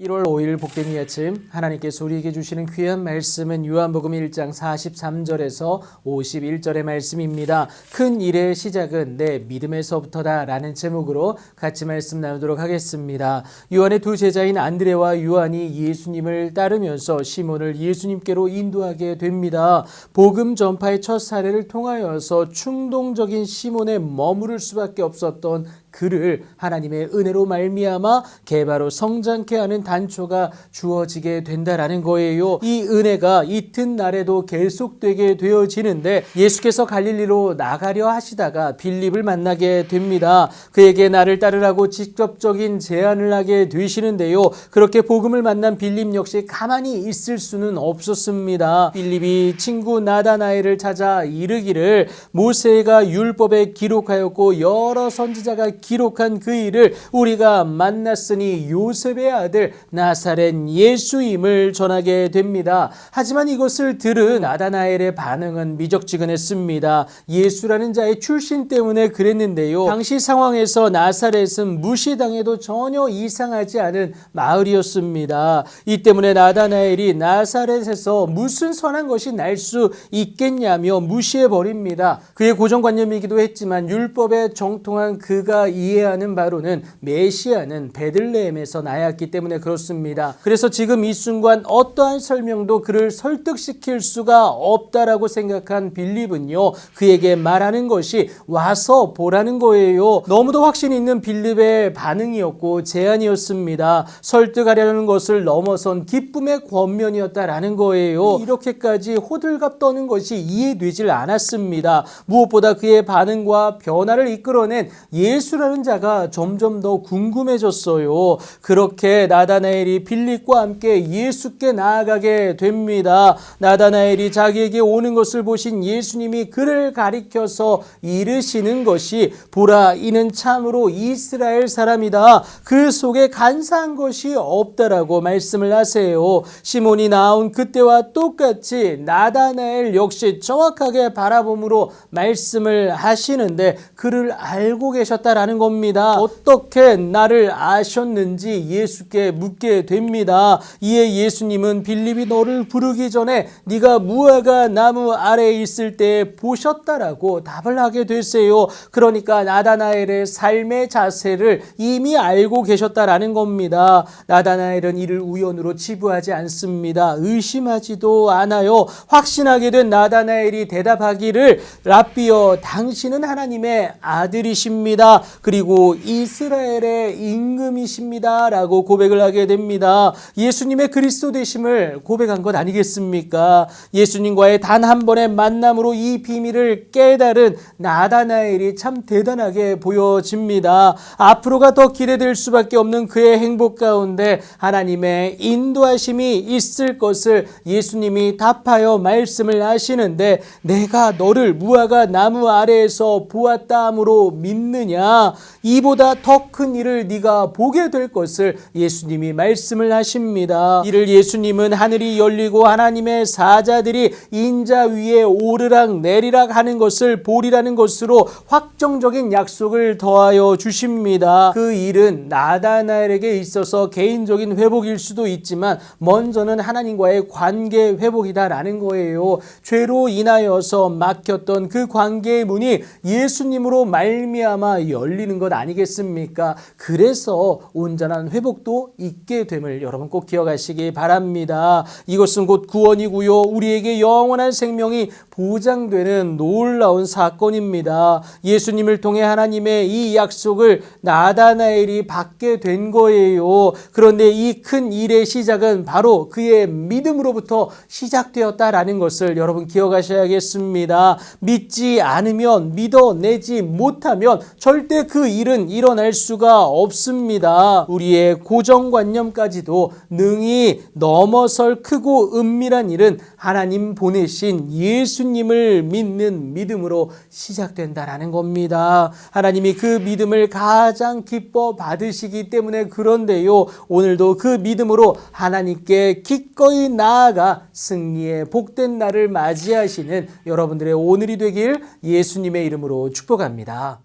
1월 5일 복된 이 아침 하나님께서 우리에게 주시는 귀한 말씀은 요한복음 1장 43절에서 51절의 말씀입니다. 큰 일의 시작은 내 믿음에서부터다 라는 제목으로 같이 말씀 나누도록 하겠습니다. 요한의 두 제자인 안드레와 요한이 예수님을 따르면서 시몬을 예수님께로 인도하게 됩니다. 복음 전파의 첫 사례를 통하여서 충동적인 시몬에 머무를 수밖에 없었던 그를 하나님의 은혜로 말미암아 개바로 성장케 하는 단초가 주어지게 된다라는 거예요. 이 은혜가 이튿날에도 계속되게 되어지는데 예수께서 갈릴리로 나가려 하시다가 빌립을 만나게 됩니다. 그에게 나를 따르라고 직접적인 제안을 하게 되시는데요. 그렇게 복음을 만난 빌립 역시 가만히 있을 수는 없었습니다. 빌립이 친구 나다나엘을 찾아 이르기를 모세가 율법에 기록하였고 여러 선지자가 기록한 그 일을 우리가 만났으니 요셉의 아들 나사렛 예수임을 전하게 됩니다. 하지만 이것을 들은 나다나엘의 반응은 미적지근했습니다. 예수라는 자의 출신 때문에 그랬는데요. 당시 상황에서 나사렛은 무시당해도 전혀 이상하지 않은 마을이었습니다. 이 때문에 나다나엘이 나사렛에서 무슨 선한 것이 날 수 있겠냐며 무시해버립니다. 그의 고정관념이기도 했지만 율법에 정통한 그가 이해하는 바로는 메시아는 베들레헴에서 나였기 때문에 그렇습니다. 그래서 지금 이 순간 어떠한 설명도 그를 설득시킬 수가 없다라고 생각한 빌립은요, 그에게 말하는 것이 와서 보라는 거예요. 너무도 확신 있는 빌립의 반응이었고 제안이었습니다. 설득하려는 것을 넘어선 기쁨의 권면이었다라는 거예요. 이렇게까지 호들갑 떠는 것이 이해되질 않았습니다. 무엇보다 그의 반응과 변화를 이끌어낸 예수라는 자가 점점 더 궁금해졌어요. 그렇게 나다나엘이 빌립과 함께 예수께 나아가게 됩니다. 나다나엘이 자기에게 오는 것을 보신 예수님이 그를 가리켜서 이르시는 것이 보라, 이는 참으로 이스라엘 사람이다. 그 속에 간사한 것이 없다라고 말씀을 하세요. 시몬이 나온 그때와 똑같이 나다나엘 역시 정확하게 바라봄으로 말씀을 하시는데 그를 알고 계셨다라는 겁니다. 어떻게 나를 아셨는지 예수께 묻게 됩니다. 이에 예수님은 빌립이 너를 부르기 전에 네가 무화과 나무 아래에 있을 때 보셨다라고 답을 하게 되세요. 그러니까 나다나엘의 삶의 자세를 이미 알고 계셨다라는 겁니다. 나다나엘은 이를 우연으로 치부하지 않습니다. 의심하지도 않아요. 확신하게 된 나다나엘이 대답하기를 랍비여, 당신은 하나님의 아들이십니다. 그리고 이스라엘의 임금이십니다 라고 고백을 하게 됩니다. 예수님의 그리스도 되심을 고백한 것 아니겠습니까? 예수님과의 단 한 번의 만남으로 이 비밀을 깨달은 나다나엘이 참 대단하게 보여집니다. 앞으로가 더 기대될 수밖에 없는 그의 행복 가운데 하나님의 인도하심이 있을 것을 예수님이 답하여 말씀을 하시는데 내가 너를 무화과 나무 아래에서 보았다 함으로 믿느냐? 이보다 더 큰 일을 네가 보게 될 것을 예수님이 말씀을 하십니다. 이를 예수님은 하늘이 열리고 하나님의 사자들이 인자 위에 오르락 내리락 하는 것을 보리라는 것으로 확정적인 약속을 더하여 주십니다. 그 일은 나다나엘에게 있어서 개인적인 회복일 수도 있지만 먼저는 하나님과의 관계 회복이다라는 거예요. 죄로 인하여서 막혔던 그 관계의 문이 예수님으로 말미암아 열리는 것 아니겠습니까? 그래서 온전한 회복도 있게 됨을 여러분 꼭 기억하시기 바랍니다. 이것은 곧 구원이고요. 우리에게 영원한 생명이 보장되는 놀라운 사건입니다. 예수님을 통해 하나님의 이 약속을 나다나엘이 받게 된 거예요. 그런데 이 큰 일의 시작은 바로 그의 믿음으로부터 시작되었다라는 것을 여러분 기억하셔야겠습니다. 믿지 않으면, 믿어내지 못하면 절대 그 일은 일어날 수가 없습니다. 우리의 고정관념까지도 능히 넘어설 크고 은밀한 일은 하나님 보내신 예수님을 믿는 믿음으로 시작된다라는 겁니다. 하나님이 그 믿음을 가장 기뻐 받으시기 때문에 그런데요. 오늘도 그 믿음으로 하나님께 기꺼이 나아가 승리의 복된 날을 맞이하시는 여러분들의 오늘이 되길 예수님의 이름으로 축복합니다.